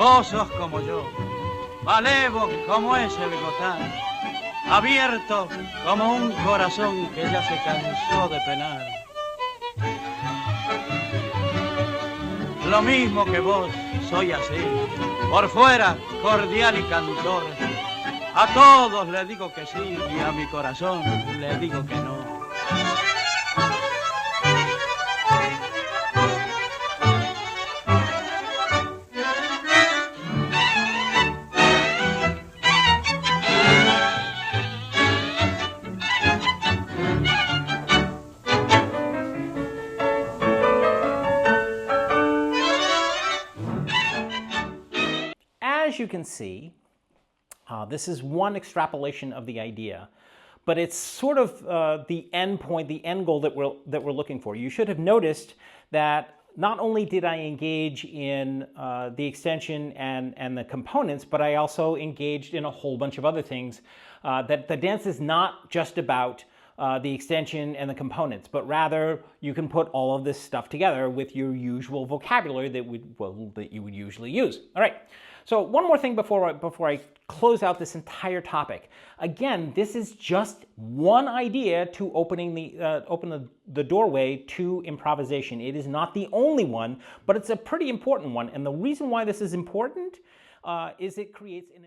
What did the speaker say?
Vos sos como yo, malevo como es el gotán, abierto como un corazón que ya se cansó de penar. Lo mismo que vos, soy así, por fuera cordial y cantor. A todos le digo que sí y a mi corazón le digo que no. As you can see, this is one extrapolation of the idea, but it's sort of the end point, the end goal that we're looking for. You should have noticed that not only did I engage in the extension and the components, but I also engaged in a whole bunch of other things. That the dance is not just about the extension and the components, but rather you can put all of this stuff together with your usual vocabulary that you would usually use. All right. So one more thing before I close out this entire topic. Again, this is just one idea to open the doorway to improvisation. It is not the only one, but it's a pretty important one. And the reason why this is important is it creates an